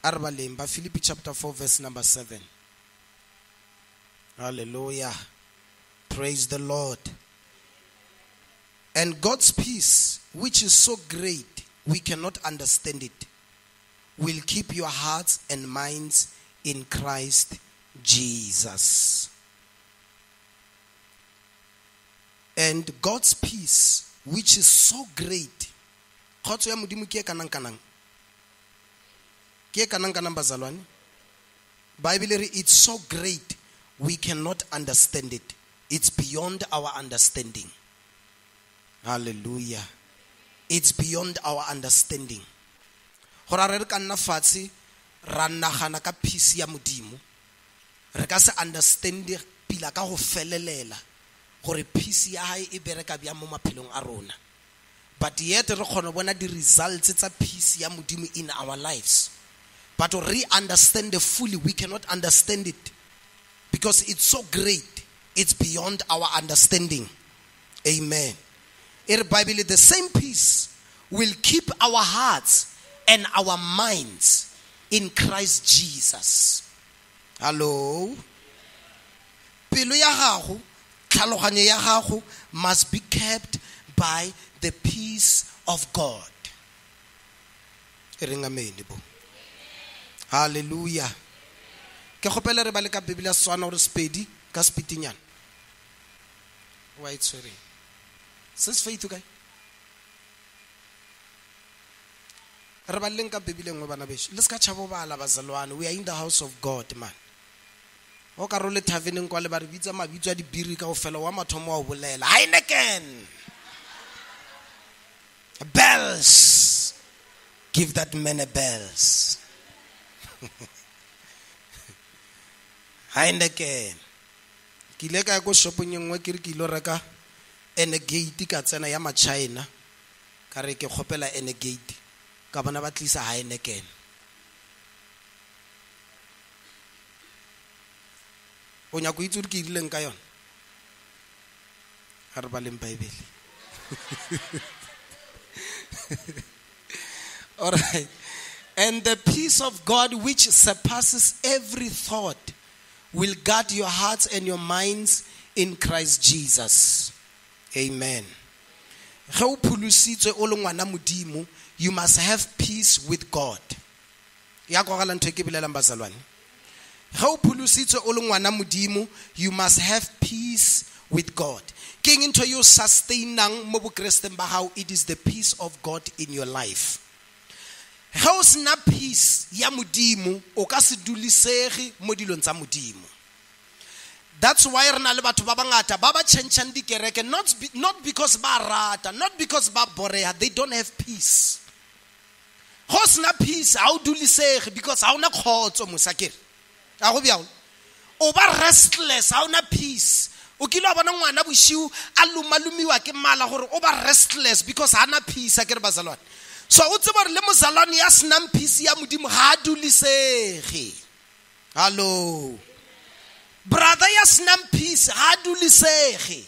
Arbalimba, Philippi chapter 4, verse number 7. Hallelujah. Praise the Lord. And God's peace, which is so great, we cannot understand it, will keep your hearts and minds in Christ Jesus. And God's peace, which is so great. Bible, it's so great, we cannot understand it. It's beyond our understanding. Hallelujah. It's beyond our understanding. Hora re ka nna fatshe ra nagana ka peace ya modimo. Re ka se understand pila ka go felelela gore peace ya hae e bereka bya mo maphelong a rona. But yet re kgona bona di results tsa peace ya modimo in our lives. But to re-understand it fully, we cannot understand it because it's so great. It's beyond our understanding. Amen. In the Bible, the same peace will keep our hearts and our minds in Christ Jesus. Hello? Pelo ya gago, tlhaloganyo ya gago must be kept by the peace of God. Hallelujah. Ke gopela re ba le ka Biblia Setswana gore Sepedi ka Sepitinyana. Why it's sorry. Says faith guy. Re ba leng ka Biblia ngwe bana besho. Le ska tshabo bala bazalwane. We are in the house of God, man. O ka role taveneng kwa le ba re bitsa mabitso a di biri ka ofela wa mathomo wa bolela. Heineken. Bells. Give that man a bells. Heineken. Ke ile ka go shopong engwe ke re ke ilo reka Energate ka tsena ya ma China ka re ke khopela Energate ka bona ba tlisa Heineken. O nya go itse ke ileng ka yona ga re ba leng Bible. All right. And the peace of God, which surpasses every thought, will guard your hearts and your minds in Christ Jesus. Amen. You must have peace with God. You must have peace with God. King into you sustain how it is the peace of God in your life. How's na peace ya modimo o ka se dulisege mo dilong tsa modimo. That's why re na le batho ba bangata ba ba tšhentšhang dikereke not because ba rata, not because ba borea, they don't have peace. How's na peace ha o dulisege because ha ona khotso mosakere. A go bjao. O ba restless, ha ona peace. O kile bona ngwana boshiu a lumalumiwa ke mala gore o ba restless because ha na peace akere bazalwane. So o tseba re le mozalwane ya snam peace ya modimo ha dulisege. Hello. Brother ya snam peace ha dulisege.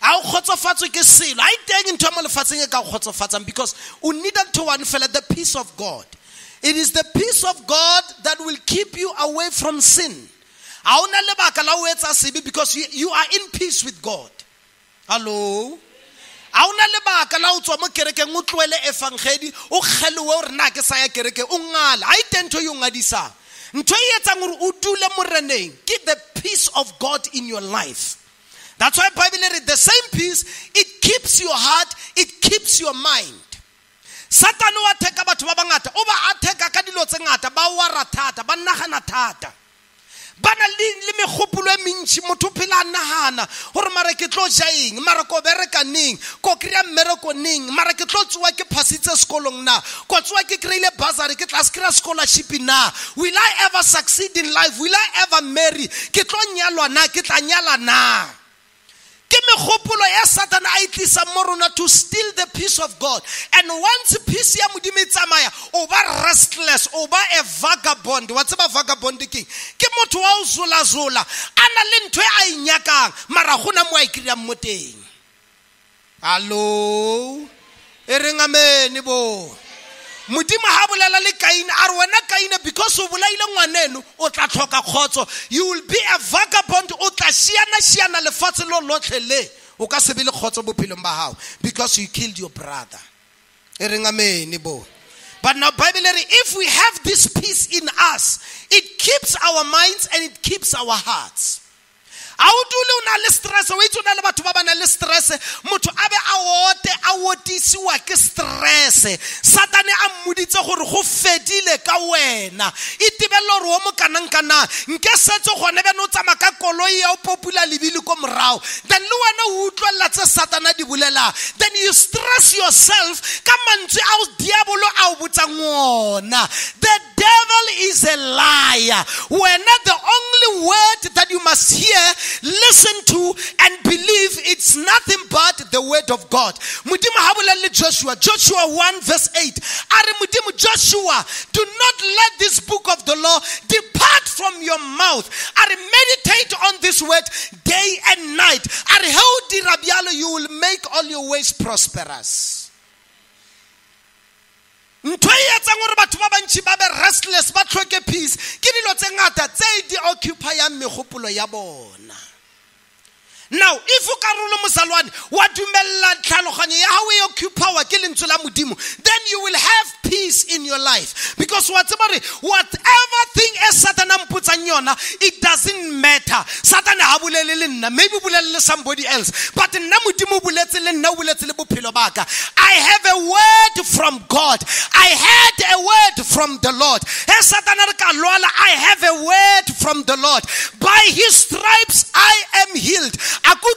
Ha o khotsofatswe ke selo. Ha iteng ntho mo lefatsheng e ka khotsofatsang because o need to one fella the peace of God. It is the peace of God that will keep you away from sin. Ha ona lebaka la o etsa sebe because you are in peace with God. Hello. Auna lebaka la o tswa mo kerekeng o tloele evangeli o kgelewe o re na ke sa ya kereke o ngala a itento yo ngadisa ntwe e etsang gore o dule moreneng. Keep the peace of God in your life. That's why Bible read the same peace, it keeps your heart, it keeps your mind. Satan wa theka batho ba bangata o ba atheka ka dilo tse ngata ba wa rathata ba nagana thata. Bana le megopolo e mentši motho phela nagana gore mara ke tlo ja eng mara ko bereka neng ko kry-a mmereko neng mara ke tlo tsoa ke phasitse sekolong na ko tsoa ke kry-ile bursary ke tla se kry-a scholarship na. Will I ever succeed in life? Will I ever marry? Ke tlo nyalwa na ke tla nyala na. Ke megopolo ya Satan a itlisa mo rona to steal the peace of God. And once peace ya modimo e tsamaya o ba restless, o ba a vagabond. Wa tseba vagabond king ke motho wa o zola zola ana le ntwe a inyakang mara gona mo a ikria mo teng. Hello. E reng amen bo. modimo ha bolela le Kain a re wena Kain because o bolaile ngwaneno o tla tlhoka khotso, you will be a vagabond, o tla shiana lefatshe lo lotlhe le o ka se be le khotso bophelong ba hao because you killed your brother. E reng amen bo. But now Bible, if we have this peace in us, it keeps our minds and it keeps our hearts. How do you na le stress? We do na le batho ba bana le stress. Motho abe a wotisiwa ke stress. Satan a mmuditse gore go fedile ka wena. Itibelo re o mo kanang-kana. Nke setse gone be no tsama ka koloi ya o popula lebile ko morao. Then le wena o utlwela tse Satan a di bolela. Then you stress yourself ka mantswe a o diabolo a o botsang wona. The devil is a liar. When the only word that you must hear, listen to and believe, it's nothing but the word of God. Mudimu habulele Joshua 1:8. Are mudimu Joshua, do not let this book of the law depart from your mouth. Are meditate on this word day and night. Are how dirabialo, you will make all your ways prosperous. Ntwe tsa ngore batho ba bantshi ba be restless ba tlhoke peace ke dilo tse ngata tse di occupy ya megopolo ya bona. Now, if you karolo mosalwane wa dumella tlhaloganyo ya ha we occupy ke lentswe la modimo, then you will have peace in your life, because whatever thing is Satan amputsang yona, it doesn't matter. Satan ha bolele le nna, maybe bolele somebody else, but nna modimo boletse le nna boletse le bophelo baka. I have a word from God. I had a word from the Lord. He Satan re ka lwala, I have a word from the Lord. By his stripes I am healed. Whose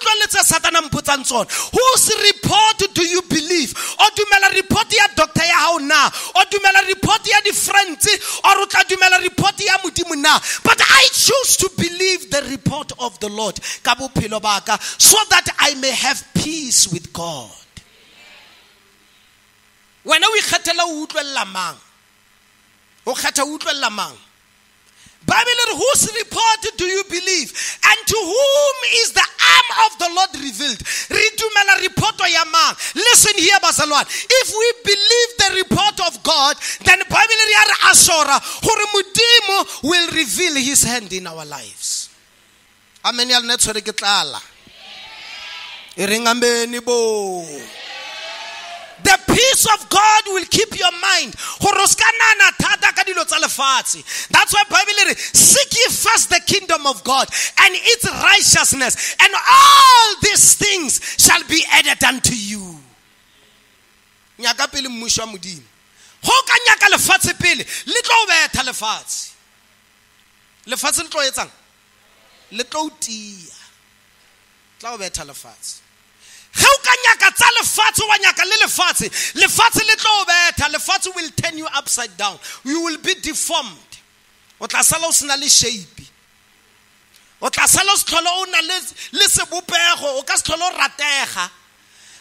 report do you believe? Or dumela report ya doctor ya hao na? Or dumela report ya di friends? Or utla dumela report ya modimo na? But I choose to believe the report of the Lord ka bophelo baka, so that I may have peace with God. When we kgetela o utlwella mang? O kgetha o utlwella mang? Bible, whose report do you believe? And to whom is the arm of the Lord revealed? Listen here, Basalwan. If we believe the report of God, then Bible will reveal his hand in our lives. Amen. The peace of God will keep your mind. That's why Bible, seek ye first the kingdom of God and its righteousness, and all these things shall be added unto you. Nyaka pele mmusho wa modimo. Ho ka nyaka lefatshe pele, le tlo betha lefatshe. Lefatshe le tlo etsang? Le tlo tia. Tlo betha lefatshe. Lefatshe will turn you upside down. You will be deformed. O tla sala o sena le shape. O tla sala o se tlhole o na le sebopego, o ka se tlhole o ratega.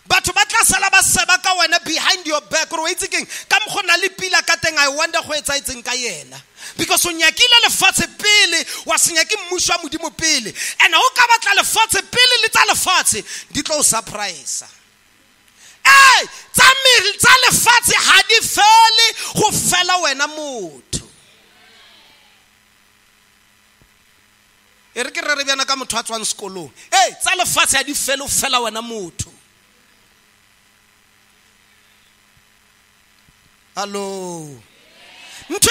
Batho ba tla sala ba seba ka wena behind your back. Re o itse keng ka mo gona le pila ka teng, I wonder go etsaetseng ka yena. Because o nyakile lefatshe pele, wa senya ke mmusho wa modimo pele. And ho ka batla lefatshe pele le tsa lefatshe di tlo surprise. Tsa lefatshe ha di fele go fela wena motho. E re ke re bjana ka motho a tswang sekolong. Tsa lefatshe ha di fele go fela wena motho. Hello. It's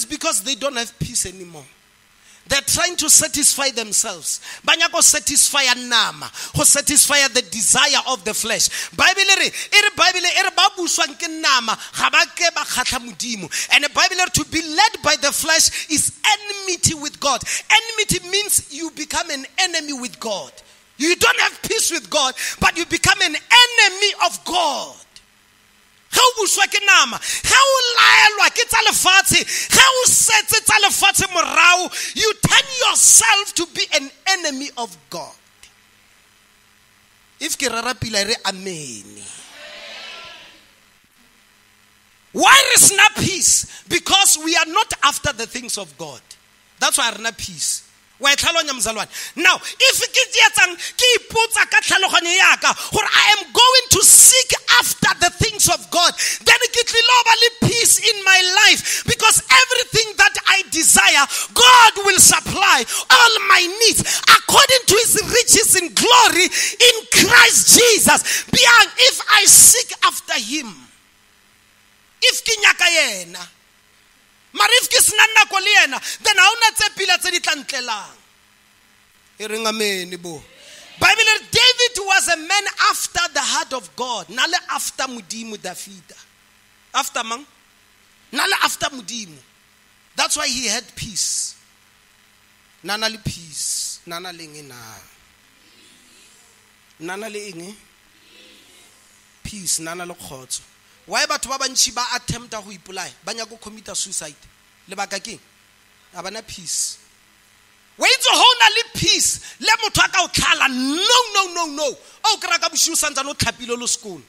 because they don't have peace anymore. They're trying to satisfy themselves. Banyako satisfy nama, who satisfy the desire of the flesh. Bible, and the Bible, to be led by the flesh is enmity with God. Enmity means you become an enemy with God. You don't have peace with God, but you become an enemy of God. You turn yourself to be an enemy of God. If amen. Why is not peace? Because we are not after the things of God. That's why there is peace. Now, if I am going to seek after the things of God, then peace in my life, because everything that I desire, God will supply all my needs according to his riches in glory in Christ Jesus. If I seek after him, if kinyaka Marif kisnana koliena, then hauna tse pila tse di tlantlelang. Bible, David was a man after the heart of God. Nale after mudimu Dafida. After man? Nale after mudimu. That's why he had peace. Nanali peace. Nanali na. Nanali ingi. Peace. Nanalo khotso. Why batho ba bantshi ba attempt go ipolaya banya go commit suicide le baka keng abana peace wait to hold a peace le motho ka o tlhala no o kra ka bushu santsa no tlhapile lo school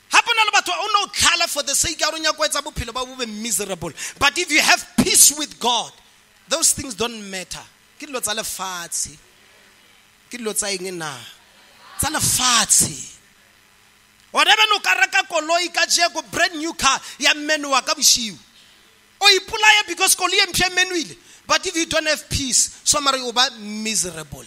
hapona le batho o no tlhala for the sake ya ronya go etsa bophelo ba bo be miserable, but if you have peace with God, those things don't matter. Ke dilo tsa lefatshe, ke dilo tsa eng na tsa lefatshe. Whatever no karaka koloi ka go brand new car ya menwa ka bushiu. O ipolaya because koloi emphe menuile. But if you don't have peace, somebody will be miserable.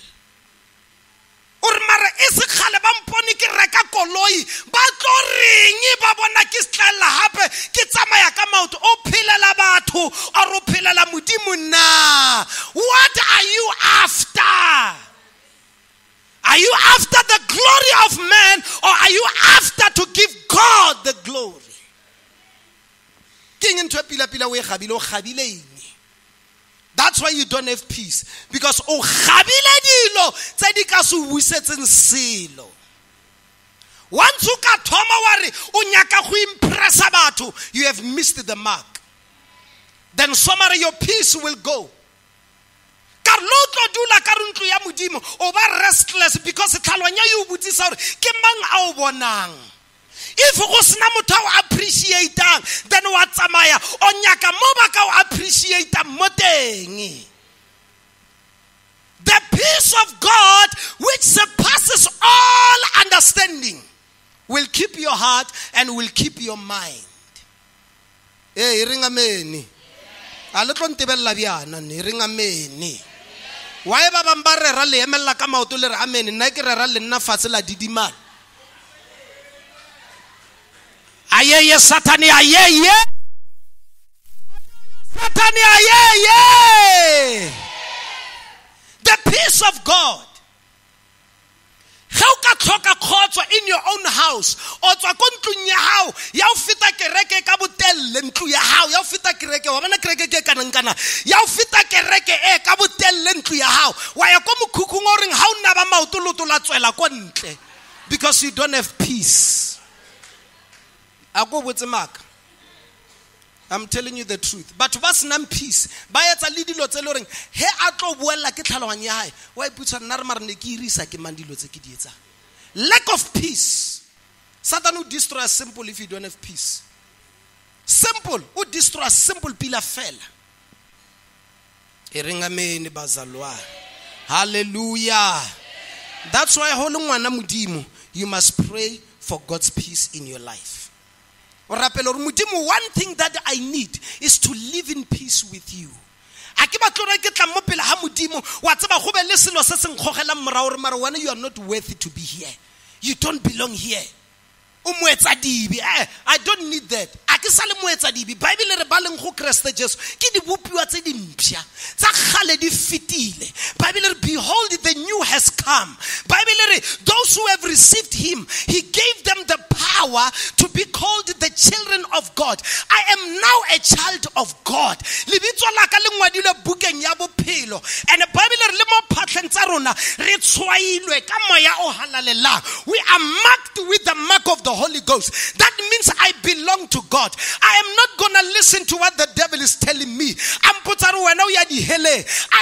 Urmara ese khale ba mponi ke reka koloi ba tlo ringi ba bona ke stlela hape ke tsamaya ka maoto o phelela batho or o phelela modimo na. What are you after? Are you after the glory of man, or are you after to give God the glory? King into pila we khabile khabile ini. That's why you don't have peace, because o khabile dilo tse di ka se busetseng selo. Once you ka thoma ware o nyaka go impress batho, you have missed the mark. Then somewhere your peace will go. Restless because if appreciate then what's amaya onyaka mobaka appreciate moteng. The peace of God which surpasses all understanding will keep your heart and will keep your mind. Hey, ring amen. A little ntebella biana ni ring amen. Why ba bambare ra le emella ka maoto le re amen nna ke re ra le nna fatshe la didimana. Ayeye satani ayeye. Satani ayeye. The peace of God. How ka tlhoka khotso in your own house? O tswa ko ntlung ya hao ya o feta kereke ka botelle ntlu ya hao ya o feta kereke wa bona kereke ke kana ya o feta kereke e ka botelle ntlu ya hao wa ya ko mokhukhung o reng ha o nna ba maotoloto la tswela ko ntle because you don't have peace. Ako botse maka, I'm telling you the truth. But what's nam peace? Ba etsa le dilo tse le reng he a tlo boela ke tlhaloganya ya hae wa iputsa nna re mara ne ke irisa ke mandilo tse ke di etsa. Lack of peace. Satan will destroy a simple if you don't have peace. Simple would destroy a simple pila fela. Amen bazalwa. Hallelujah. That's why holy ngwana modimo, you must pray for God's peace in your life. One thing that I need is to live in peace with you. You are not worthy to be here. You don't belong here. I don't need that. Bible re baleng go Christ Jesus ke di bopiwa tse di mpsha tsa khale di fitile. Bible re behold the new has come. Bible re those who have received him, he gave them the power to be called the children of God. I am now a child of God. Libitso la ka le ngwadile bukeng ya bophelo, and the Bible re le mo phatleng tsa rona re tshwailwe ka moya o halalelang. We are marked with the mark of the Holy Ghost. That means I belong to God. I am not going to listen to what the devil is telling me. I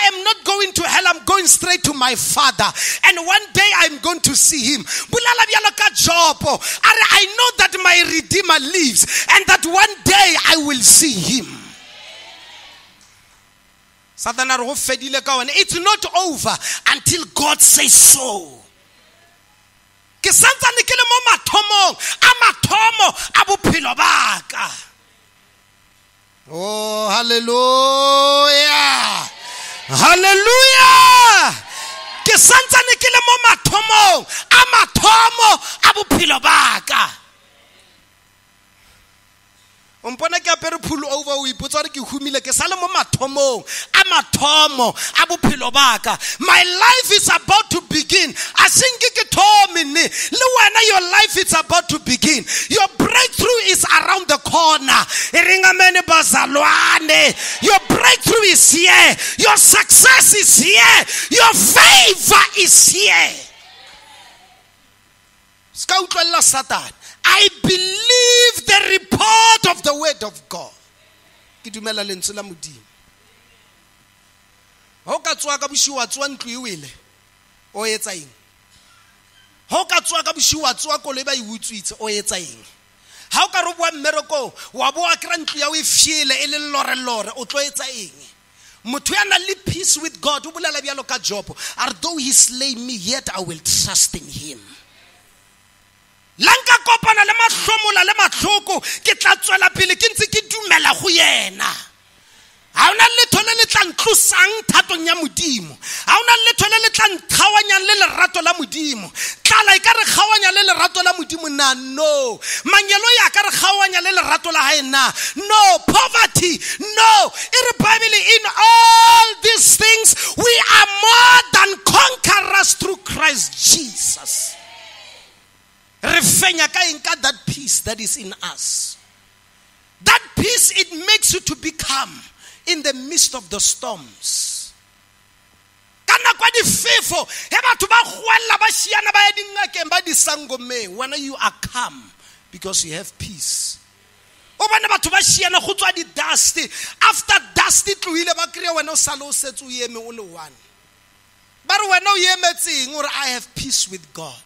am not going to hell. I'm going straight to my Father. And one day I'm going to see him. I know that my Redeemer lives and that one day I will see him. Satana re go fedile ka one. It's not over until God says so. Ke santsane ke le mo mathomong a mathomo a bophelo ba ka. Oh, hallelujah. Hallelujah. Ke santsane ke le mo mathomong a mathomo a bophelo ba ka. Umpona ke apere pull over o ipotsa re ke humile ke sale mo mathomong a mathomo a bophelo ba ka. My life is about to begin. I think ke thomi ne le wena your life is about to begin. Your breakthrough is around the corner. Iringamene bazalwane. Your breakthrough is here. Your success is here. Your favor is here. Ska utlwela Satan. I believe the report of the word of God. Ke dumela lentswe la Modimo. Ho ka tswa ka boshiwa tswa ntlo e wele. O etsa eng? Ho ka tswa ka boshiwa tswa kole ba iutswitse o etsa eng? Ha o ka re bua mmereko wa bo a kra ntlo ya o e fiele e le lore o tlo etsa eng? Motho ya na le peace with God o bolela bjalo ka Job. Although he slay me, yet I will trust in him. Lanka kopana le mahlomola le matlhoko ke tla tswela pele ke ntse ke dumela go yena. Ha ona letho le le tla ntlosang thatong ya Modimo. Ha ona letho le le tla nthawanyang le lerato la Modimo. Tlala e ka re khawanya le lerato la Modimo na no. Manyelo ya ka re khawanya le lerato la hae na no. Poverty no. In the Bible, in all these things we are more than conquerors through Christ Jesus. That peace that is in us. That peace, it makes you to become in the midst of the storms. When you are calm because you have peace. After dusty, but when I have peace with God.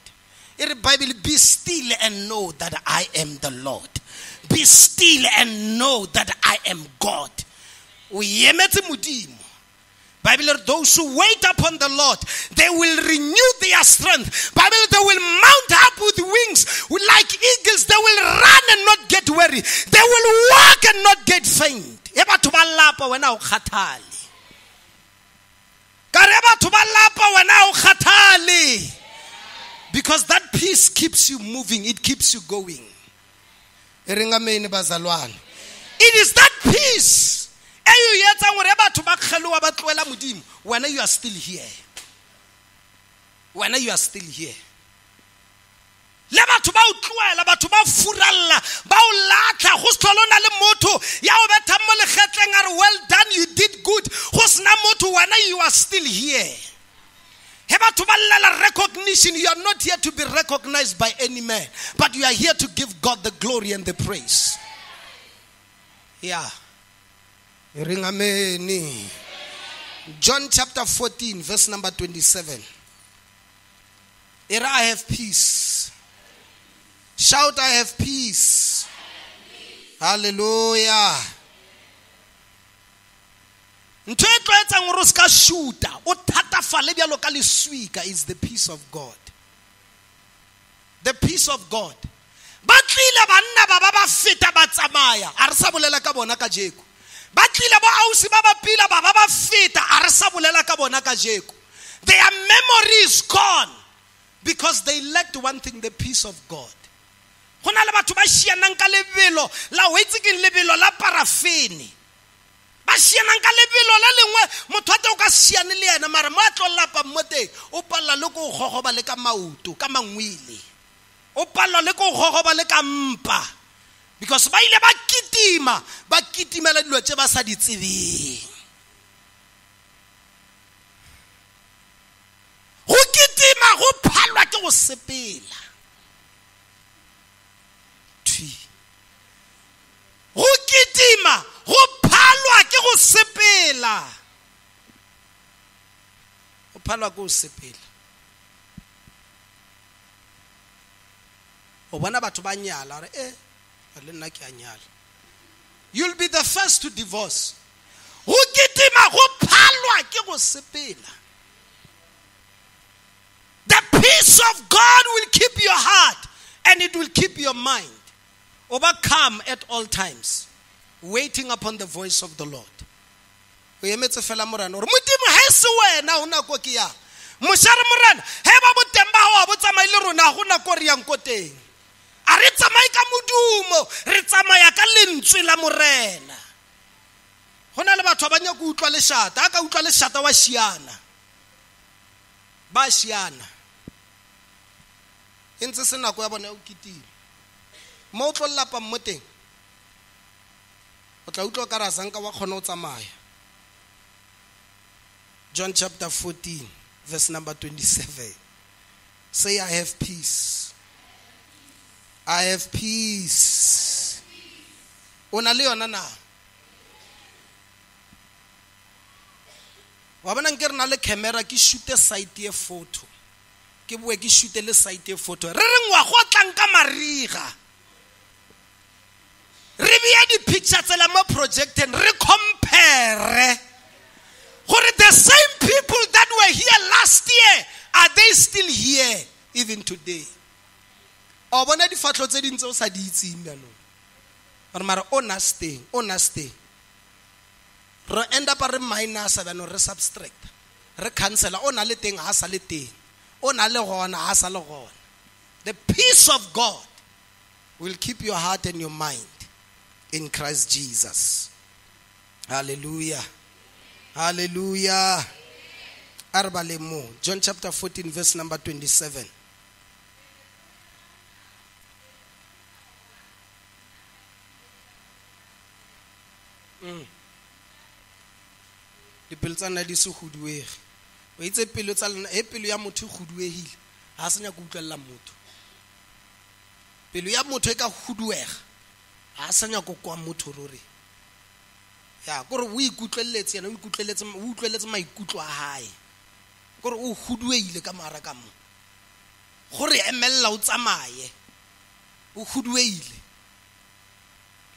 In the Bible, be still and know that I am the Lord. Be still and know that I am God. Bible, those who wait upon the Lord, they will renew their strength. Bible, they will mount up with wings like eagles. They will run and not get weary. They will walk and not get faint. Because that peace keeps you moving, it keeps you going. It is that peace. When you are still here. When you are still here. Well done, you did good. When you are still here. Recognition, you are not here to be recognized by any man, but you are here to give God the glory and the praise. Yeah. John chapter 14, verse number 27. I have peace. Shout, I have peace. Hallelujah. Is the peace of God. The peace of God. Their memory is gone because they lacked one thing, the peace of God. Because ba ile ba kitimela dilo tse ba sa di tsebeng. Go kitima go phalwa ke go sepela. Go kitima go phalwa ke go sepela. Go phalwa ke go sepela. O bona batho ba nyala re you'll be the first to divorce. Go kitima go phalwa palwa ke go sepela. The peace of God will keep your heart and it will keep your mind overcome at all times, waiting upon the voice of the Lord. O emetse fela morana gore modimo ha se wena o na ko ke ya moshare morana he ba botemba ho bo tsamaile rona go na ko re yang ko teng a re tsamaye ka modumo re tsamaya ka lentswe la morena. Hona le batho ba nya go utlwa leshata aka utlwa leshata wa shiana ba shiana entse se nako ya bona o kitile mo o tlolla pa mmoteng o tla utlwa ka ra sanka wa khona o tsamaya. John chapter 14 verse number 27. Say, I have peace. I have peace. Ona le yona na wa bona nkere na le camera ke shoot site ye photo ke bue ke shoot le site ye photo re reng wa go tlang ka mariga re bia di pictures tsela mo project and re compare gore the same people that were here last year, are they still here even today? O bona di fatlo tse dintse o sa di itseng ya no gore mara honesty re end up re minus ba no re subtract re cancel o na le teng ha sa le teng o na le gona ha sa le gona. The peace of God will keep your heart and your mind in Christ Jesus. Hallelujah. Hallelujah. Arbalemo. John chapter 14 verse number 27. Dipelo tsa nna di se goduege o itse pelo tsa lena pelo ya motho goduegile ha senya go utlwella motho. Pelo ya motho e ka goduega ha senya go kwa motho ruri ya gore o ikutlweletse yana o utlweletse maikutlo a hae gore o godueile ka mara ka mo gore emella o tsamaye o godueile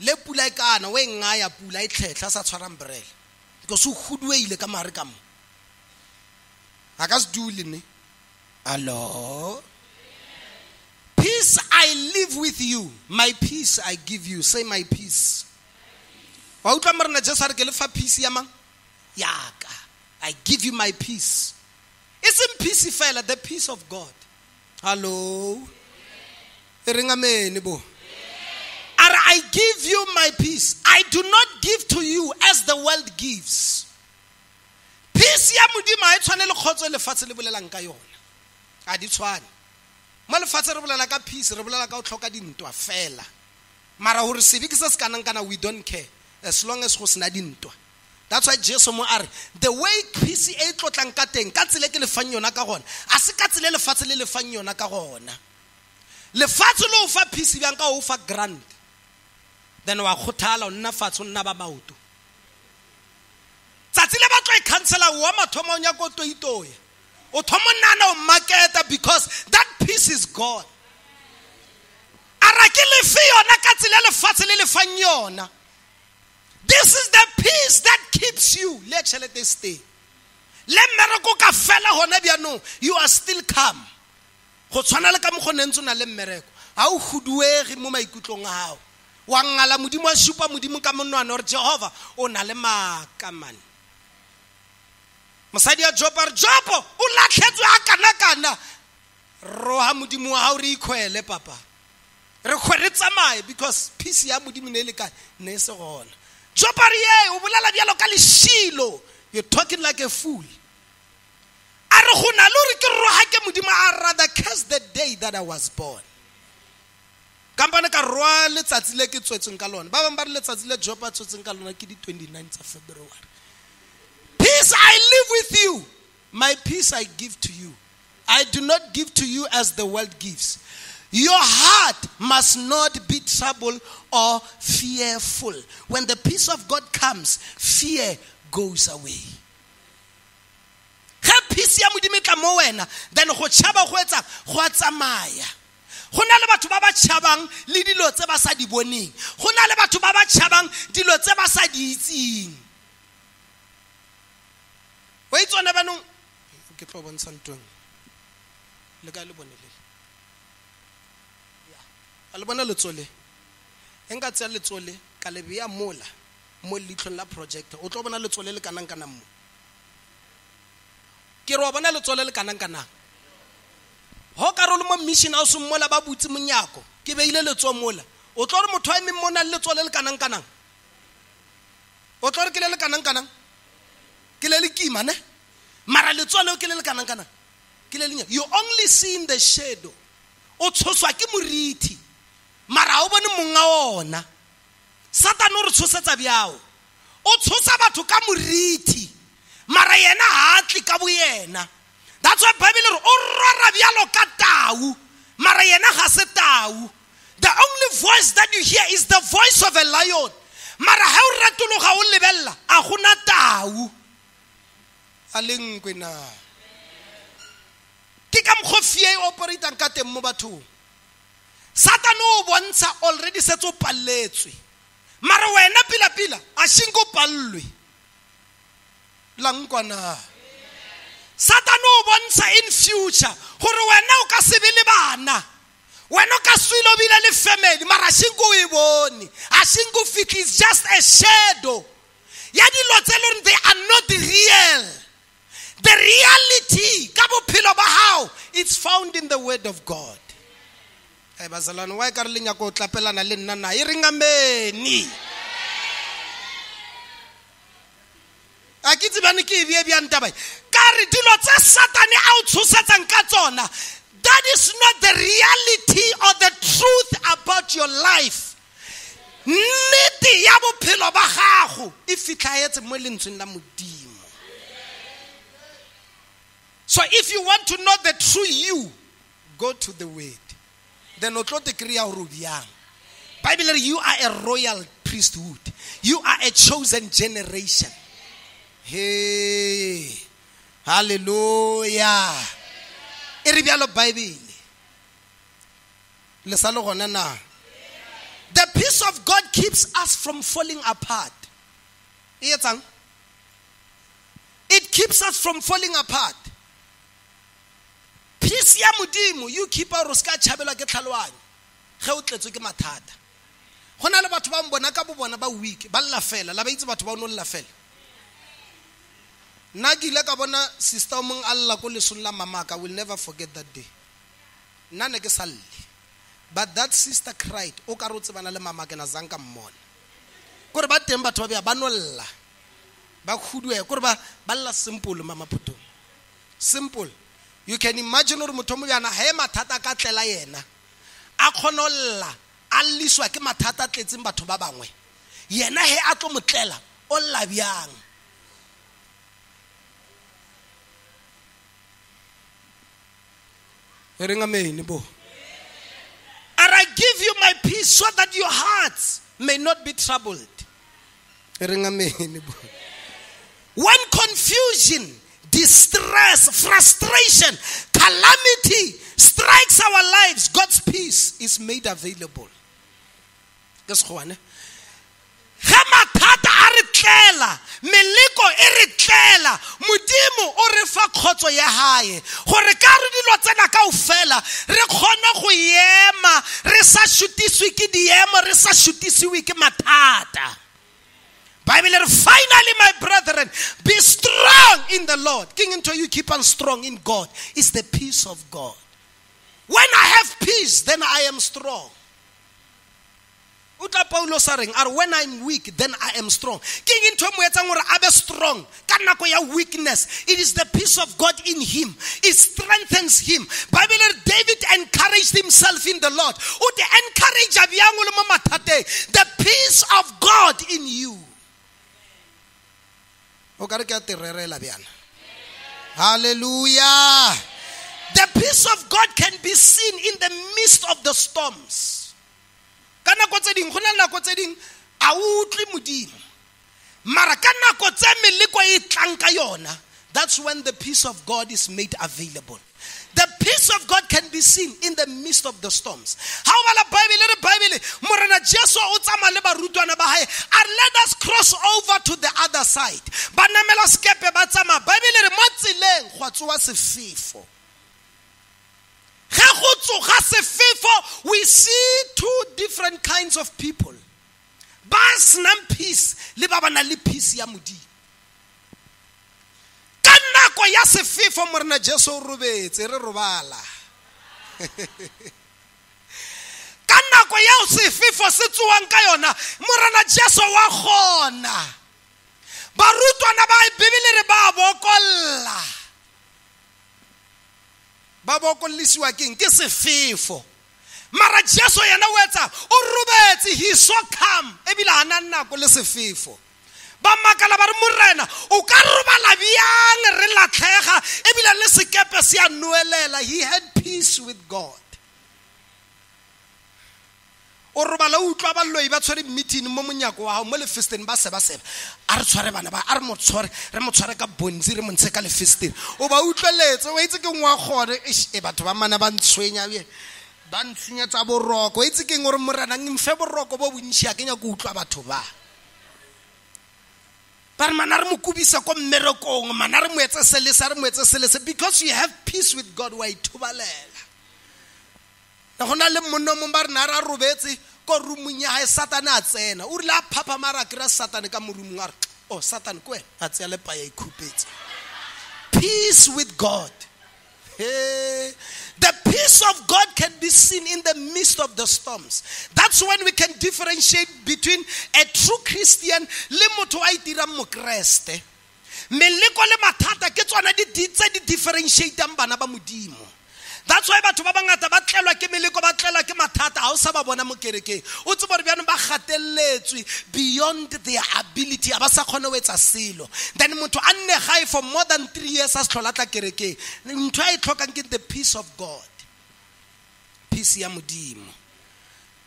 le pula e kana o engaya pula e tlhetla sa tshwara umbrella because o godueile ka mara ka mo a ka se dule ne. Hello. Peace I live with you, my peace I give you. Say my peace. Wa utlwa morena Jesu re ke le fa peace ya mang yaka. I give you my peace. Isn't peace fela the peace of God? Hello. Eringa mene bo. I give you my peace. I do not give to you as the world gives. Peace ya modimo a tshwane le khotso le fatshe le bolelang ka yona. A di tshwane. Mo le fatshe re bolela ka peace, re bolela ka o tlhoka dintwa fela. Mara hore se be ke se kanang kana we don't care as long as go sena dintwa. That's why Jesus mo are the way peace e tlotlang ka teng ka tsile ke le fang yona ka gona. A se ka tsile le fatshe le fang yona ka gona. Le fatshe lo fa peace bjang ka o fa grant. Then wa khothala o nna fatshe o nna ba maoto. Tsatsile ba tlo e cancela wa mathomo nya go toitoya. O thomo nana o market because that peace is God. Ara ke le fi yona ka tsile le fatshe le fang yona. This is the peace that keeps you. Let chelete stay. Le mmereko ka fela hona bia no, you are still calm. Go tshwana le ka mo go nentse na le mmereko. Ha o huduege mo maikutlong a hao. Wa ngala modimo a supa modimo ka monwana hore Jehova o na le makamane. Mosadi ya Job a re Job o latlhetswe a kana roha modimo wa hao re ikhwele papa. Re khwere tsamaye because peace ya modimo ne le ka ne se gona. Job a re ye o bolela bjalo ka leshilo. You're talking like a fool. A re go na le re ke roha ke modimo a rather curse the day that I was born. Kampane ka roa letsatsi le ke tswetseng ka lona. Ba bang ba re letsatsi le Job a tswetseng ka lona ke di 29th of February. Peace I live with you. My peace I give to you. I do not give to you as the world gives. Your heart must not be troubled or fearful. When the peace of God comes, fear goes away. Ge peace ya modimo tla mo wena, then go tshaba go etsa go tsamaya. Go na le batho ba ba tshabang le dilo tse ba sa di boneng. Go na le batho ba ba tshabang dilo tse ba sa di itseng. Wait on a banung. Get over on something. Look at Lubonele. Alabana Lutzole. Engatsa Lutzole, Calabia Mola, Molitron la project, Otobana Lutzole Canancanam. Kirobana Lutzole Canancana. Hokarolma mission also Mola Babu Timunyako, Kibele Lutzomola, Otormo time Mona Lutzole Canancana. Otor Kilele Canancana. Kileli Kimane. Mara Lutzole Kilele Canancana. You only see in the shadow. Otsoswaki muriti. Mara o bone monga ona. Satan o re tshosetsa biao. O tshosa batho ka muriti. Mara yena ha tli ka boyena. That's why Bible o rara bialo ka tau. Mara yena ga se tau. The only voice that you hear is the voice of a lion. Mara ha o ratologa o lebella a gona tau. Alengwe na. Kika mkhofie operate ka teng mo bathong. Satan o bontsha already setso palletswe. Mara wena pila a shingo pallwe. Langkwana. Satan o bontsha in future gore wena o ka se be le bana. Wena ka swilo bila le family mara shingo e bone. A shingo fit is just a shadow. Ya dilo tse leng they are not real. The reality, it's found in the word of God. Bazalwane wa ka re lenya go tlapelana le nna na e ringa meni. A ke tsebane ke bie bia ntaba. Ka re dilo tse Satane a o tshosetsang ka tsona. That is not the reality or the truth about your life. Nnete ya bophelo ba gago e fitlhaetse mo lentsweng la Modimo. So if you want to know the true you, go to the word. Then otlo te kriya o rubiang. Bible, you are a royal priesthood. You are a chosen generation. Hey, hallelujah. Eribialo Bible. Lesalo gona na. The peace of God keeps us from falling apart. It keeps us from falling apart. Peace ya Modimo, you keep our roska chabela ke tlhalwanya. Ge o tletswe ke mathata. Gona le batho ba mbona ka bo bona ba weak, ba lla fela, la ba itse batho ba no lla fela. Nna ke ile ka bona sister o mong alla go lesong la mamaka, I will never forget that day. Nna ne ke salle. But that sister cried, o ka rotse bana le mamaka na zanka mmona. Gore ba teng batho ba ba no lla. Ba khudwe gore ba lla simple mama phuto. Simple. You can imagine gore motho mo yana ha e mathata ka tlela yena. A khonolla a liswa ke mathata tletseng batho ba bangwe. Yena he a tlo motlela o lla byang. Amen. And I give you my peace so that your hearts may not be troubled. Amen. When confusion, distress, frustration, calamity strikes our lives, God's peace is made available. Guess what? Mathata a re tlela, meleko e re tlela, Modimo o re fa khotso ya hae gore ka re dilo tsena kaofela re kgona go yema re sa shutiswe ke diemo re sa shutisiwe ke mathata. Bible, finally, my brethren, be strong in the Lord. King until you keep on strong in God. It's the peace of God. When I have peace, then I am strong. When I'm weak, then I am strong. King into abe strong. Weakness. It is the peace of God in him. It strengthens him. Bible, David encouraged himself in the Lord. The peace of God in you. Hallelujah. The peace of God can be seen in the midst of the storms. That's when the peace of God is made available. The peace of God can be seen in the midst of the storms. How about the Bible? Let us cross cross over to the other side. Ba namela skepe ba tsamaya. Bible re mo tseleng go tsoa sefefo. Ge go tsoga sefefo, we see two different kinds of people. Ba senang peace le ba bana le peace ya Modimo. Ka nako ya sefefo morena Jesu o robetse re robala. Ka nako ya sefefo se tsoang ka yona morena Jesu wa gona. Barutwana ba Bibele re ba bokolla. Ba bokollisiwa keng ke sefefo. Mara Jesu yena o etsa o robetse, he so calm ebile hana nako le sefefo. Ba makala ba re morena o ka robala byang re latlhega ebile le sekepe se a noelela. He had peace with God. O robala o utlwa ba loi ba tshwere meeting mo monyako wa hao mo le festeng ba seba a re tshware bana ba a re mo tshware ka bonzi re mo ntshe ka le festeng o ba utlweletse o itse ke ngwa gone e batho ba mana ba ntshwenya be ba ntsinya tsa boroko o itse ke ngore morena ngimfe boroko bo bontshi a kenya go utlwa batho ba re mana re mo kubisa ko mmerekong mana re mo etse selesa because you have peace with God wa ithubalela. Go na le monno mo ba re na ra robetse ko rumung ya hae Satana a tsena o rile a phapa mara kra Satana ka morumung a re oh Satan ko a tsia le pa ya ikhupetse. Peace with God. Hey, the peace of God can be seen in the midst of the storms. That's when we can differentiate between a true Christian le motho a itirang mokreste. Meleko le mathata ke tsona di tse di differentiateang bana ba Modimo. That's why batho ba bangata ba tlelwa ke meleko ba tlelwa ke mathata a o sa ba bona mo kerekeng. O tse bore bjana ba gatelletswe beyond their ability a ba sa khone o etsa selo. Then motho a nne gae for more than 3 years as tlhola tla kerekeng. Ntho a itlhokang ke the peace of God. Peace ya Modimo.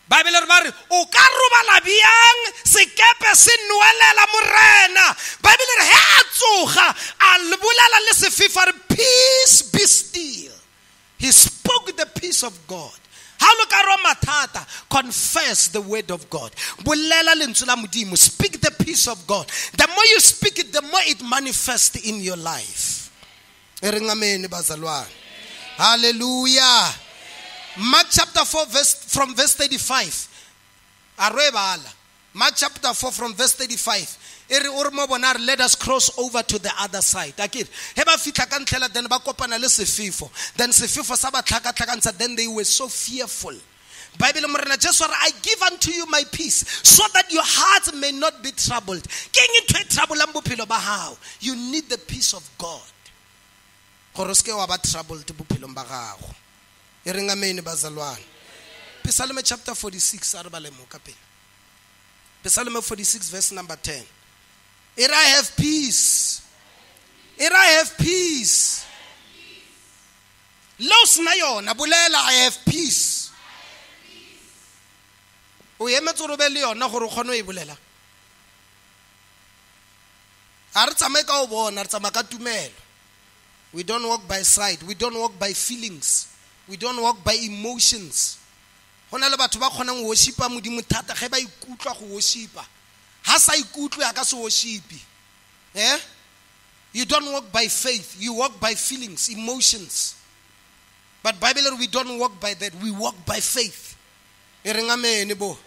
Bible re ba re o ka robala byang sekepe se noelela morena. Bible re he a tsoga a lebolela le sefefo re peace be still. He spoke the peace of God. Confess the word of God. Speak the peace of God. The more you speak it, the more it manifests in your life. Hallelujah. Mark chapter 4 from verse 35. Mark chapter 4 from verse 35. Let us cross over to the other side. Then then they were so fearful. Bible just I give unto you my peace so that your hearts may not be troubled. You need the peace of God. Psalm chapter 46. Psalm 46 verse number 10. I have peace. I have peace. Los na yona bolela I have peace. O emetse re be le yona gore o khone o e bolela. A re tsamaye ka o bona re tsamaya ka tumelo. We don't walk by sight, we don't walk by feelings, we don't walk by emotions. Hona le batho ba khonang go worshipa Modimo thata ge ba ikutlwa go worshipa. Ha sa ikutlwe a ka se worshipi. You don't walk by faith, you walk by feelings, emotions. But Bible we don't walk by that, we walk by faith. E reng amen bo.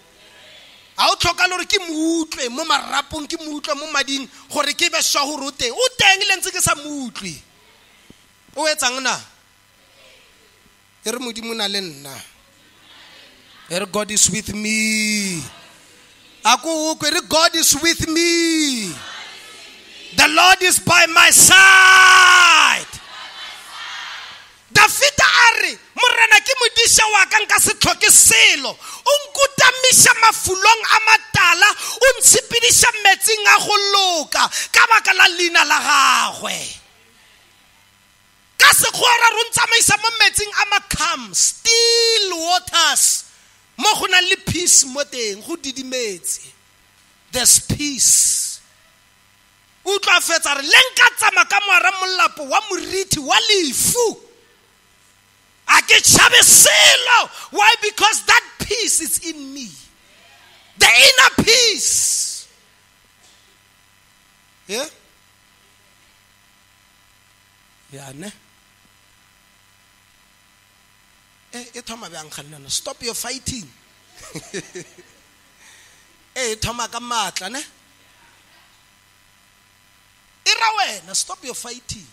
A o tlhoka le re ke mutlwe mo marapong ke mutlwe mo mading gore ke be swa go rote. O teng le ntse ke sa mutlwe. O etsang na? E re Modimo na le nna. God is with me. God is with me. The Lord is by my side. David ari morena ke modisha wa ka nka se tlhoke selo. O nkutamisha mafulong a matala, o ntshipidisha metsing a go loka ka baka la leina la gagwe. Ka se khora re ntsamaisa mo metsing a makam, still waters. Mo go na le peace mo teng go didimetse. There's peace. O tla fetsa re lenka tsama ka moara molapo wa moriti wa lefu. A ke chabe selo. Why? Because that peace is in me. The inner peace. Yeah? Yeah, ne? Stop your fighting. Ne? Stop your fighting.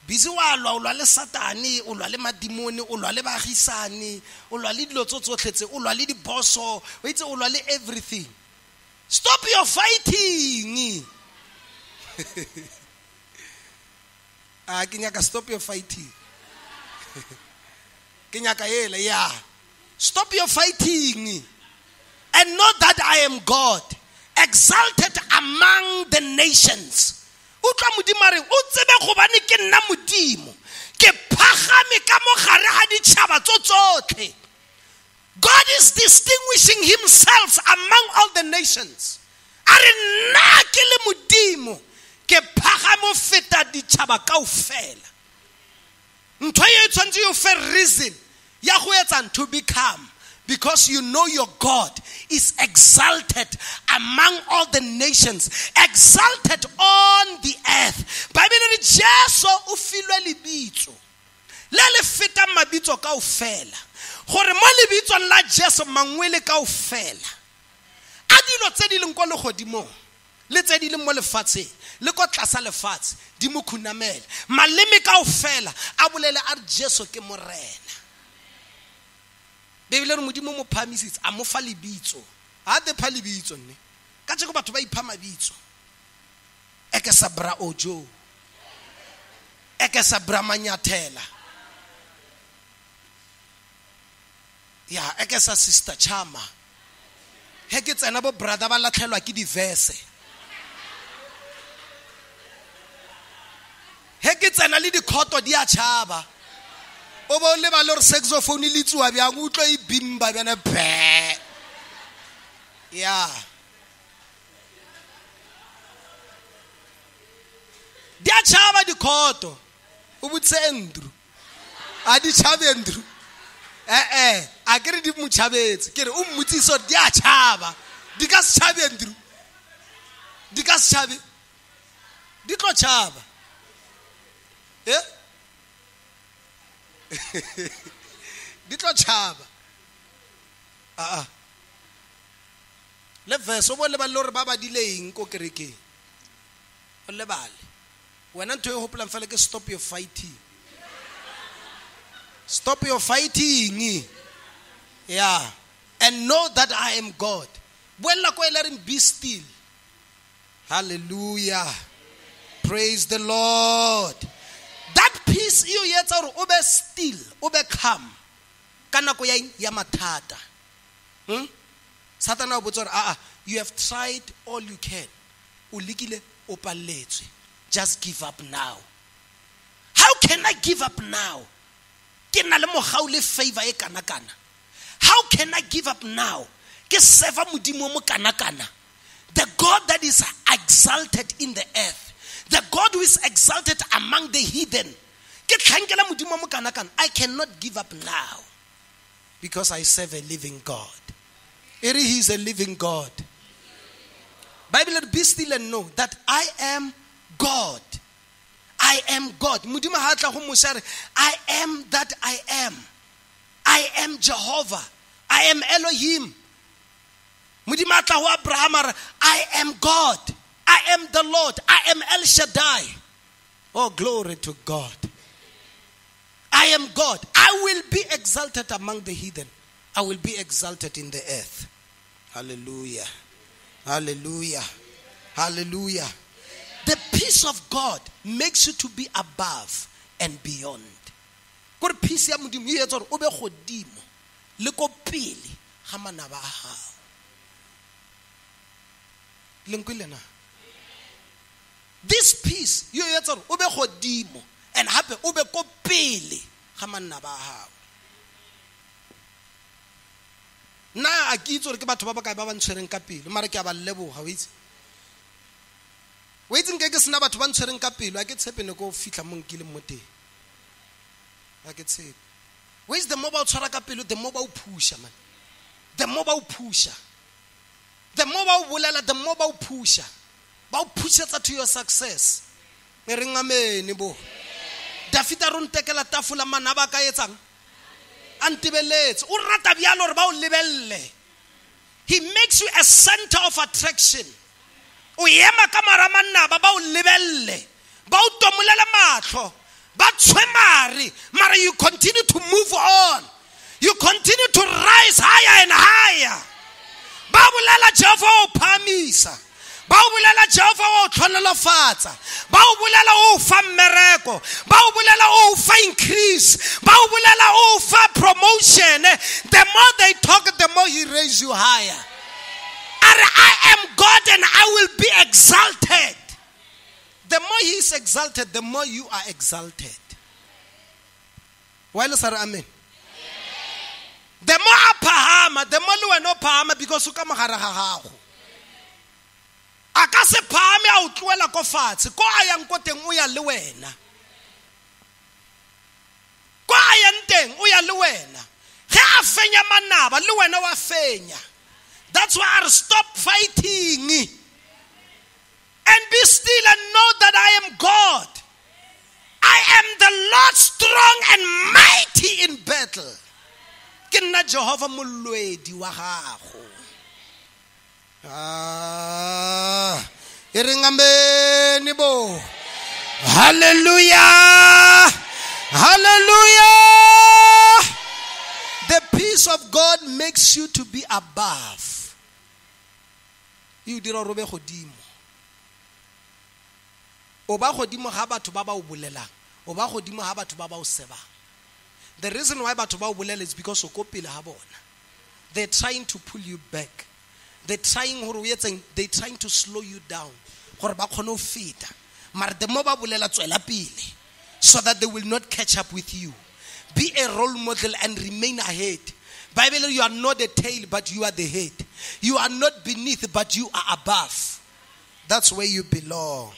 Busy wa lwa le satane, o lwa le madimone, o lwa le bagisane, o lwa le dilo tsotletse, o lwa le diboso, o itse o lwa le everything. Stop your fighting. Ke stop your fighting. Yeah. Stop your fighting. And know that I am God, exalted among the nations. God is distinguishing himself among all the nations. Reason to become, because you know your God is exalted among all the nations, exalted on the earth. Bible Jesu o filwe lebitso le le feta mabitso kaofela, gore mo lebitsong la Jesu mangwele kaofela a dilo tse di leng go le godimo le tse di leng mo lefatsheng le go tlasa lefatshe di mo khunamela, maleme kaofela a bolele a Jesu ke morena. Bebele re modimo mo phamisitse a mo fa lebitso, a te pha lebitso nne ka tsego batho ba ipha mabitso. Eke sa bra ojo, eke sa bra manyathela, ya eke sa sister Chama, he ke tsena bo brother ba latlhelwa ke diverse, he ke tsena le dikhoto di a tshaba. O bo le ba le saxophone le tsuwa bjang o tlo ibimba bjana phe. Yeah. Dia chaba dikhoto. O butse Andrew. A di chabe Andrew. A ke re di mo chabetse. Ke re o mmutsiso dia chaba. Di ka se chabe Andrew. Di ka se chabe. Di tlo chaba. Yeah? Di tlo chaba. Le verse o bo le ba le re ba ba dileng ko kerekeng. O le bale. Wena ntho e hopolang fela ke stop your fighting. Stop your fighting. Yeah. And know that I am God. Buella ko elering be still. Hallelujah. Praise the Lord. That peace you yet or obe still, obe calm. Kana ko ya mathata. Satana botsore you have tried all you can. O likile o paletswe. Just give up now. How can I give up now? Ke na le mogau le favor e kana kana. How can I give up now? Ke serve modimo mo kana kana. The God that is exalted in the earth. The God who is exalted among the heathen. I cannot give up now because I serve a living God. He is a living God. Bible, be still and know that I am God. I am God. I am that I am. I am Jehovah. I am Elohim. I am God. I am the Lord. I am El Shaddai. Oh, glory to God. I am God. I will be exalted among the heathen. I will be exalted in the earth. Hallelujah. Hallelujah. Hallelujah. The peace of God makes you to be above and beyond. Kore peace ya modimo e etsa gore o be godimo le ko pele ga manaba a gago. Lenkwilena. This peace you etsa gore o be godimo and hape o be ko pele ga manaba a gago. Na a ke itse gore ke batho ba ba kae ba ba ntshwereng ka pele mara ke a ba leboga o itse. Waiting ke sena batho ba ntshwereng ka pele a ke tshepe ne go fitla mo nkile mo teng. A ke tshepe. Where's the mobile tshwara ka pele the mobile pusha man. The mobile pusha. The more ba o bolela, the more ba o pusha. Ba o pushetsa to your success. Me reng amen bo. Dafita ron tekela tafula manaba ka etsang. Antibeletse. O rata bjalo re ba o lebelle. He makes you a center of attraction. O yema ka mara manaba ba o lebelle. Ba o tomolela matlo. Ba tshwemari. Mara you continue to move on. You continue to rise higher and higher. Ba bolela Jehova o phamisa. Ba o bolela Jehova o tlhonolofatsa. Ba o bolela o fa mmereko. Ba o bolela o fa increase. Ba o bolela o fa promotion. The more they talk, the more he raises you higher. I am God and I will be exalted. The more he is exalted, the more you are exalted. Why not amen? The more pahama, the more you no pahama because you come harahaho. Akase pahame a utluela ko fatshe ko ayang ko teng o ya le wena. Ko ayang teng o ya le wena. Ge a fenya manaba le wena wa fenya. That's why I stop fighting and be still and know that I am God. I am the Lord strong and mighty in battle. Ke nna Jehova molwedi wa gago. Amen bo. Hallelujah. Hallelujah. The peace of God makes you to be above. You dira robe godimo. O ba godimo ha batho ba ba o bolelang. O ba godimo ha batho ba ba o sebang. The reason why batho ba o bolela is because o kopile ha bona. They're trying to pull you back. They're trying to slow you down. Gore ba khone o feta. Mara the more ba bolela tswela pele so that they will not catch up with you. Be a role model and remain ahead. Bible, you are not the tail, but you are the head. You are not beneath, but you are above. That's where you belong.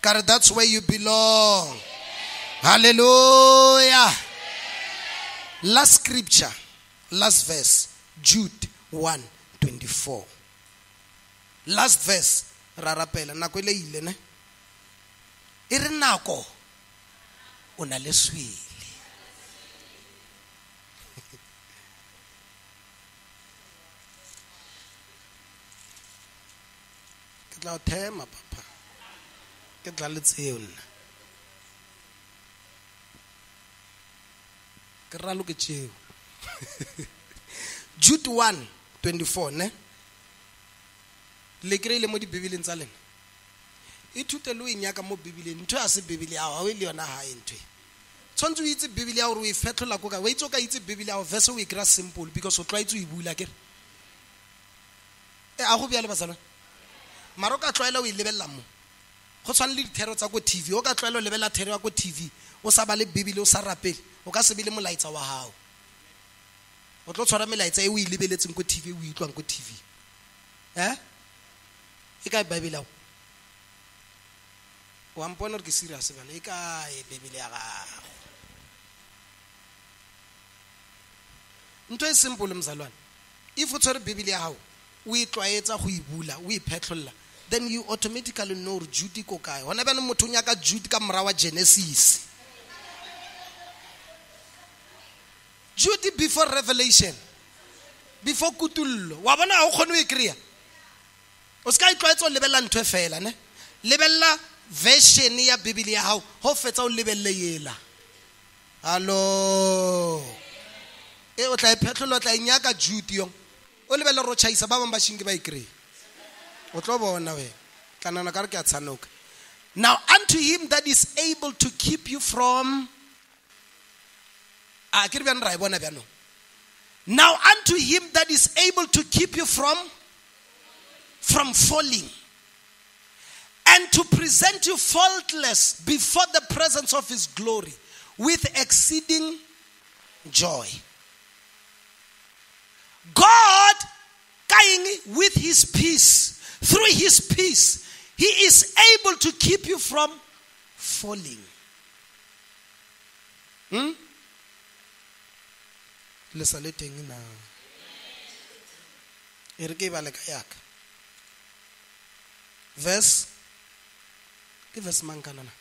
God, that's where you belong. Hallelujah. Last scripture, last verse, Jude 1:24. Last verse, rarapela nako ile ile ne. Ere nako ona le swele. Ke tla thema papa. Ke tla le tseo nna. Ke ralo ke tseo. Jude 1:24 ne. Le kry le mo di Bibileng tsa lena. E thute lo inyaka mo Bibileng. Ntho a se Bibele ya o le yona ha e ntwe. Tshwantse o itse Bibele ya gore o e fetlola go ka. Wa itse o ka itse Bibele ya verse o e kra simple because o tloitse o e bula kere. A go bia le basana. Maro ka tloela o e lebella mo. Go tshwana le dithero tsa go TV. O ka tloela o lebella thero ya go TV. O sa ba le Bibele o sa rapele. O ka se be le molaetsa wa hao. O tlo tshwara melaetsa e o e lebeletseng go TV o itlwang go TV. E ka Bibele o ampona re ke serious bana e ka e Bibele ya gago. Ntwe e simple mzalwane. If o tshware Bibele ya gago o e tlwaetsa go e bula o e phetlolla, then you automatically know Jude ko kae. Hona bana motho nya ka Jude ka mora wa Genesis. Jude before Revelation, before kutullo wa bona o khone o e kreya. O ska itlwaetsa o lebella ntwe fela ne. Lebella version ya Bibele ya hao ho fetsa o lebelle yela. Hallo. E o tla iphetlolo o tla inyaka Jude yo. O lebelle ro chaisa ba bang ba shinge ba ikre. O tlo bona we. Kanana ka re ke a tsanoka. Now unto him that is able to keep you from now unto him that is able to keep you from falling and to present you faultless before the presence of his glory with exceeding joy. God, with his peace, through his peace, he is able to keep you from falling. Verse mankanana.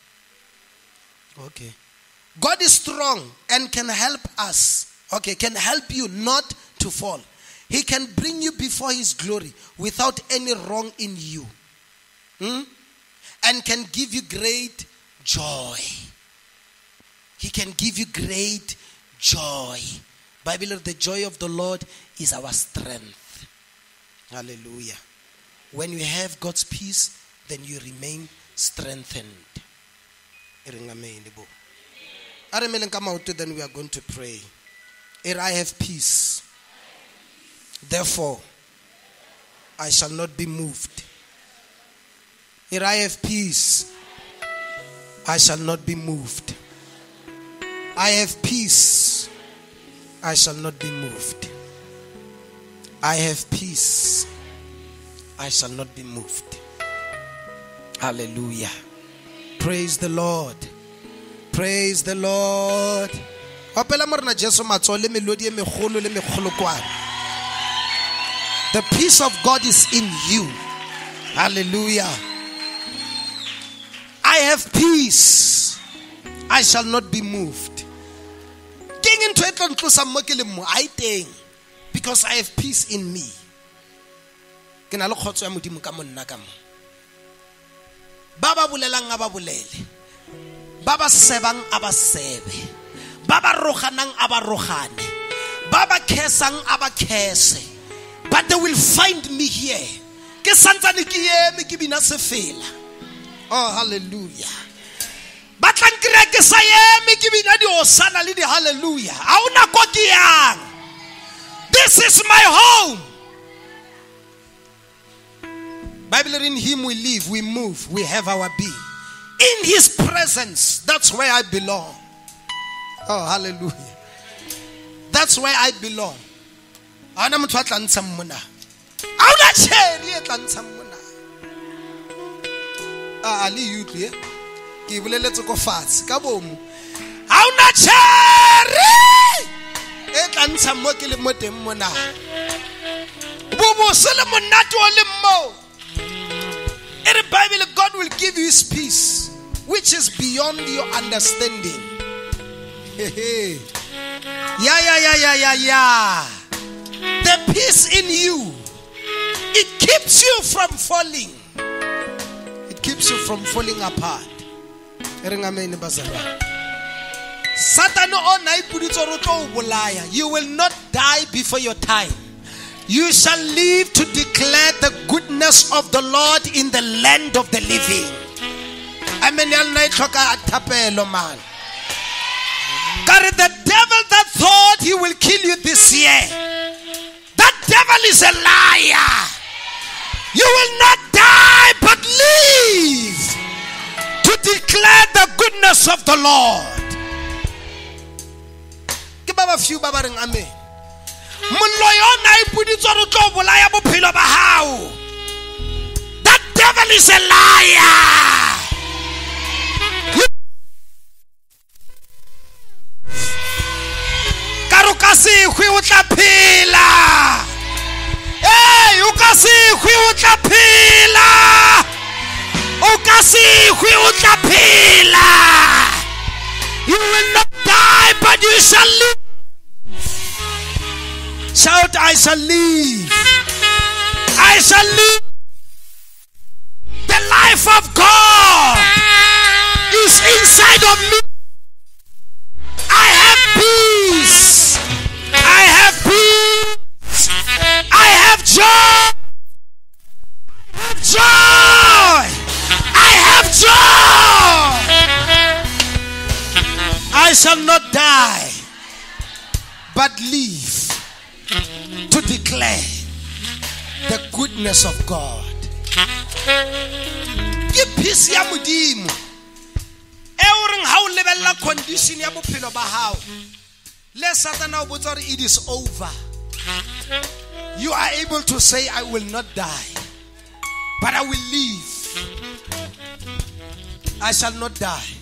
Okay. God is strong and can help us. Okay, can help you not to fall. He can bring you before his glory without any wrong in you. And can give you great joy. He can give you great joy. Bible, the joy of the Lord is our strength. Hallelujah. When you have God's peace, then you remain strengthened. Then we are going to pray. I have peace. Therefore, I shall not be moved. I have peace. I shall not be moved. I have peace. I shall not be moved. I have peace. I shall not be moved. Hallelujah. Praise the Lord. Praise the Lord. The peace of God is in you. Hallelujah. I have peace. I shall not be moved. Because I have peace in me. Baba bulelang aba bulele. Baba sebang aba sebe. Baba rohanang aba rohane. Baba kesang aba kese. But they will find me here. Ke santsane ke eme ke bina se fela. Oh, hallelujah. Batlang kire ke sa eme ke bina di hosana le di hallelujah. Auna ko ke yang. This is my home. Bible, in him we live, we move, we have our being. In his presence, that's where I belong. Oh, hallelujah. That's where I belong. Ali you clear? Give a little go fast. Kaboom. Auna cherry. And some working motemona. Bobo Solomon not only more. In the Bible, God will give you his peace, which is beyond your understanding. Yeah. The peace in you, it keeps you from falling. It keeps you from falling apart. You will not die before your time. You shall live to declare the goodness of the Lord in the land of the living. The devil that thought he will kill you this year, that devil is a liar. You will not die but live to declare the goodness of the Lord. Give a few babaring amen. That devil is a liar. Karukasi hui utapila. Hey, ukasi hui utapila. Ukasi hui utapila. You will not die, but you shall live. Shout, I shall live. I shall live. The life of God is inside of me. I have peace. I have peace. I have joy. I have joy. I shall not die, but live to declare the goodness of God. Give peace ya modimo. Euring how level la condition ya bophelo ba hao. Le Satan it is over. You are able to say, I will not die, but I will live. I shall not die,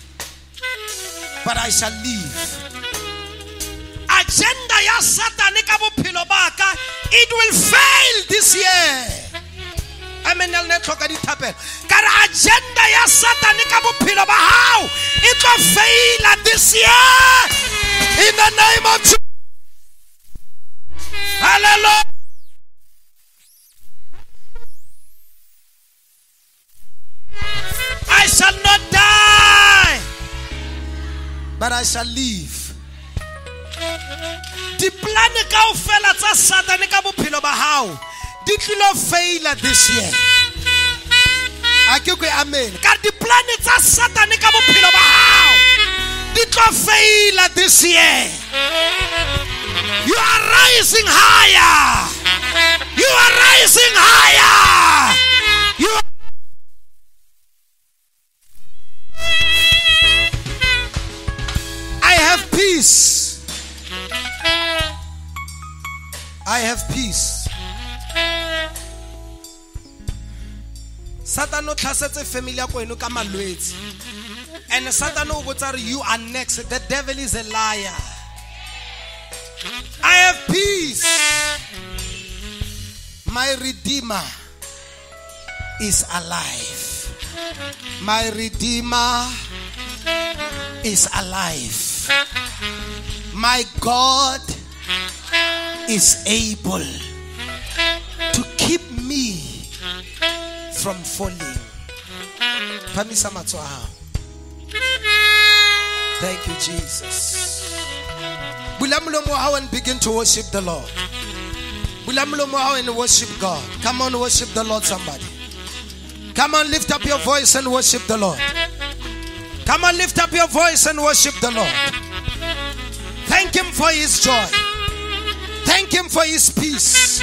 but I shall live. I agenda ya Satan ka bophelo baka, it will fail this year. Amen. Kara agenda ya Satan ka bophelo ba hao, it will fail this year. In the name of Jesus. Hallelujah. I shall not die, but I shall live. The plan kaofela tsa Satan ka bophelo ba hao di tlilo fail this year. Akekwe amen. Ka di plan tsa Satan ka bophelo ba hao di tlo fail this year. You are rising higher. You are rising higher. You are I have peace. I have peace. Satan no tlhasetse family ya ko eno ka malwetse. And Satan no botsa re you are next. The devil is a liar. I have peace. My Redeemer is alive. My Redeemer is alive. My God is able to keep me from falling. Thank you, Jesus. And begin to worship the Lord. And worship God. Come on, worship the Lord, somebody. Come on, lift up your voice and worship the Lord. Come on, lift up your voice and worship the Lord. Thank Him for His joy. Thank Him for His peace.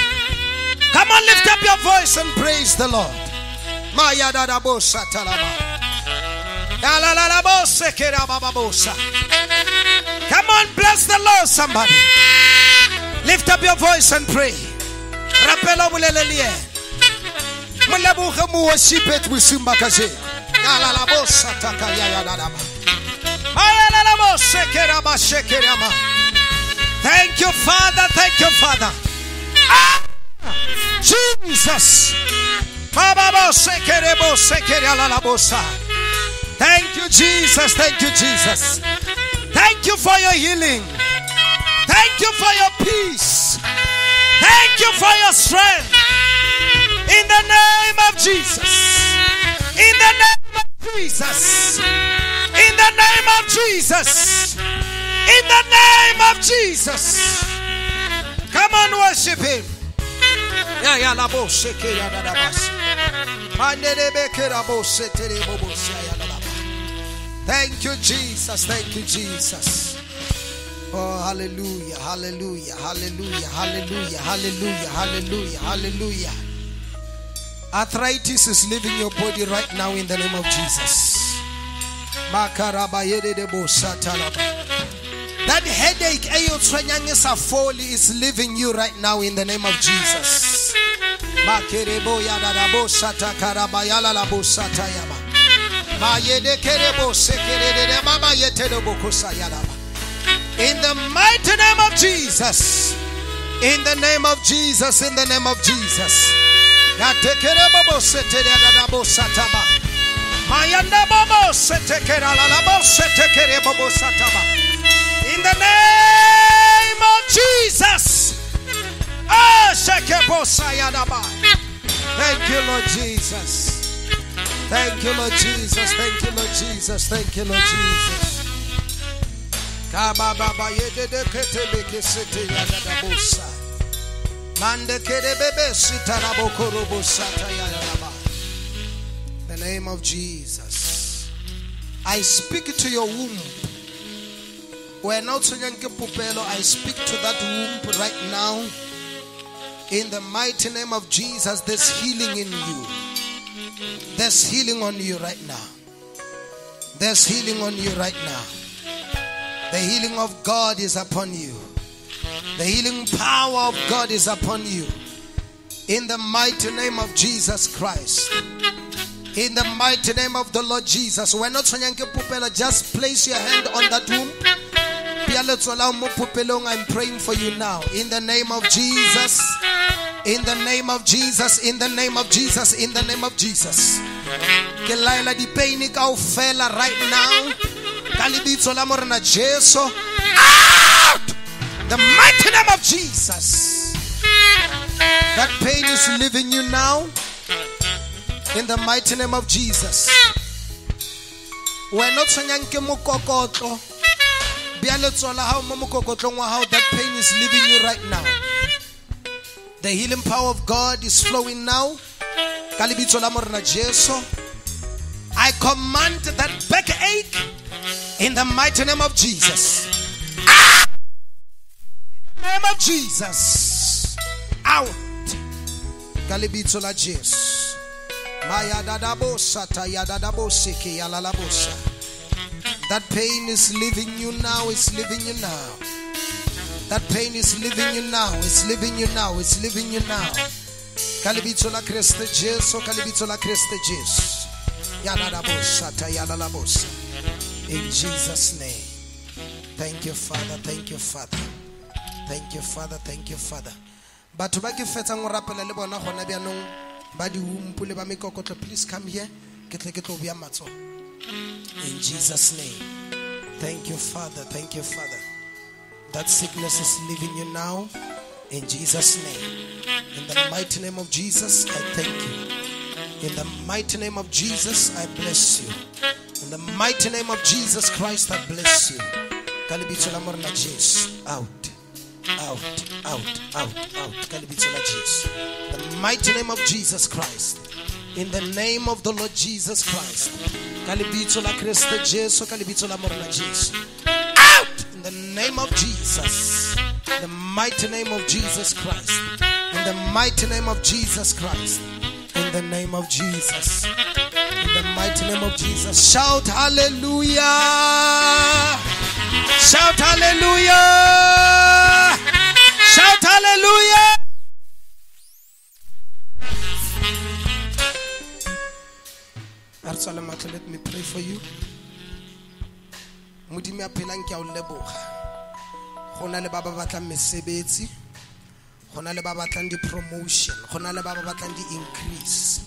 Come on, lift up your voice and praise the Lord. Come on, bless the Lord, somebody. Lift up your voice and pray. Rapelo bulelelie. Mulabuhe mu worship it with simbakaje. Yala bosa takaya yadaba. Ayala bosa keraba shekerama. Thank you, Father. Thank you, Father. Ah! Jesus. Baba bosa kerebo sekerala bosa. Thank you, Jesus. Thank you, Jesus. Thank you for your healing. Thank you for your peace. Thank you for your strength. In the name of Jesus. In the name of Jesus. In the name of Jesus. In the name of Jesus. Come on, worship Him. Thank you, Jesus. Thank you, Jesus. Oh, hallelujah, hallelujah, hallelujah, hallelujah, hallelujah, hallelujah, hallelujah. Arthritis is leaving your body right now in the name of Jesus. That headache is leaving you right now in the name of Jesus. In the mighty name of Jesus. In the name of Jesus. In the name of Jesus. In the name of Jesus. Thank you, Lord Jesus. Thank you, Lord Jesus. Thank you, Lord Jesus. Thank you, Lord Jesus. The name of Jesus. I speak to your womb. I speak to that womb right now. In the mighty name of Jesus, there's healing in you. There's healing on you right now. There's healing on you right now. The healing of God is upon you. The healing power of God is upon you. In the mighty name of Jesus Christ. In the mighty name of the Lord Jesus. We're not saying just place your hand on that womb. I'm praying for you now. In the name of Jesus. In the name of Jesus. In the name of Jesus. In the name of Jesus. Ke laela di pain kaofela right now. Ka lebitso la morena Jesu. Out! The mighty name of Jesus. That pain is leaving you now. In the mighty name of Jesus. We're not saying ke mokokotlo. That pain is leaving you right now. The healing power of God is flowing now. I command that backache in the mighty name of Jesus. In the name of Jesus. Out. Kalibitsola Jesus. Maya dadabo sata yadadabo seke yalalabosa. That pain is leaving you now. It's leaving you now. That pain is leaving you now. It's leaving you now. It's leaving you now. Kalibitsola Christe Jesus. Kalibitsola Christe Jesus. Yadadabosa ta yalalabosa. In Jesus' name. Thank you, Father. Thank you, Father. Thank you, Father. Thank you, Father. But to make you feta ngorapela le bona gona bya nong ba di umpule ba mekokotlo, please come here. Ke tle ke tlo bya matso. In Jesus' name. Thank you, Father. Thank you, Father. That sickness is leaving you now. In Jesus' name. In the mighty name of Jesus, I thank you. In the mighty name of Jesus, I bless you. In the mighty name of Jesus Christ, I bless you. Out. Out, out, out, out. The mighty name of Jesus Christ. In the name of the Lord Jesus Christ. Out. In the name of Jesus. The mighty name of Jesus Christ. In the mighty name of Jesus Christ. In the name of Jesus. In the mighty name of Jesus. Shout hallelujah. Shout hallelujah. Shout hallelujah. Let me pray for you. Modimo a phelang ke a o leboga. Gona le ba ba batlang mesebetsi, gona le ba batlang di promotion, gona le ba ba batlang di increase,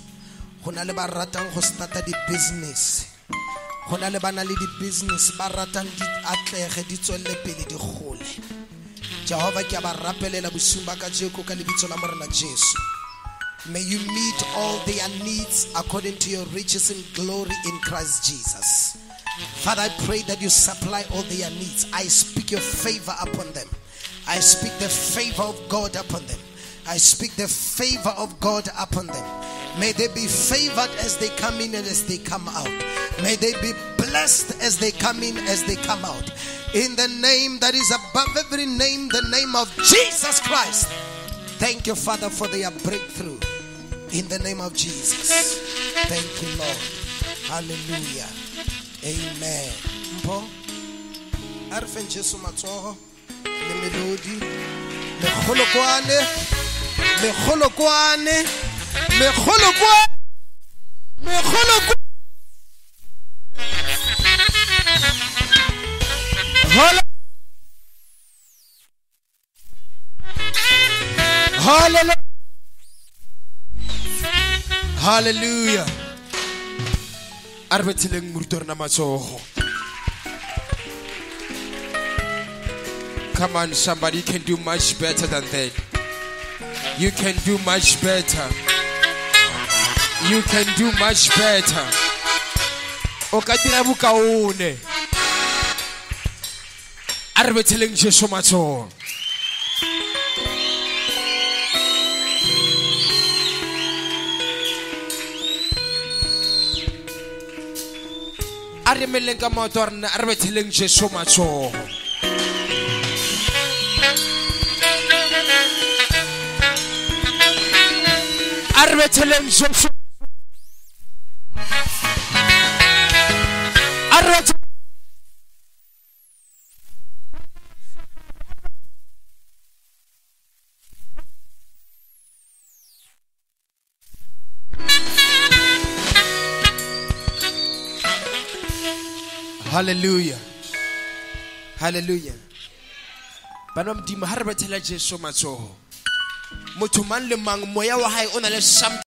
gona le ba ratang go starta di business, gona le bana le di business ba ratang di atlege di tswelle pele di gole. Jehova ke a ba rapelela bosumba ka jeko ka lebitso la morena Jesu. May you meet all their needs according to your riches in glory in Christ Jesus. Father, I pray that you supply all their needs. I speak your favor upon them. I speak the favor of God upon them. I speak the favor of God upon them. May they be favored as they come in and as they come out. May they be blessed as they come in, as they come out. In the name that is above every name, the name of Jesus Christ. Thank you, Father, for their breakthrough. In the name of Jesus. Thank you, Lord. Hallelujah. Amen. Mpo arfen Jesu matsogo le melodi le kholokwane le kholokwane le kholokwane le kholokwane. Hallelujah. Hallelujah. Arbetileng murtorna matsogo. Come on, somebody, you can do much better than that. You can do much better. You can do much better. Okatira bukaone. Arbetileng Jesu matsogo. Arimelenga motorna arbeteleng Jesu matsogo. Arbeteleng Jesu. Hallelujah. Hallelujah. bana ba modimo ha re bethela Jesu matsoho motho mang le mang moya wa hae o na le something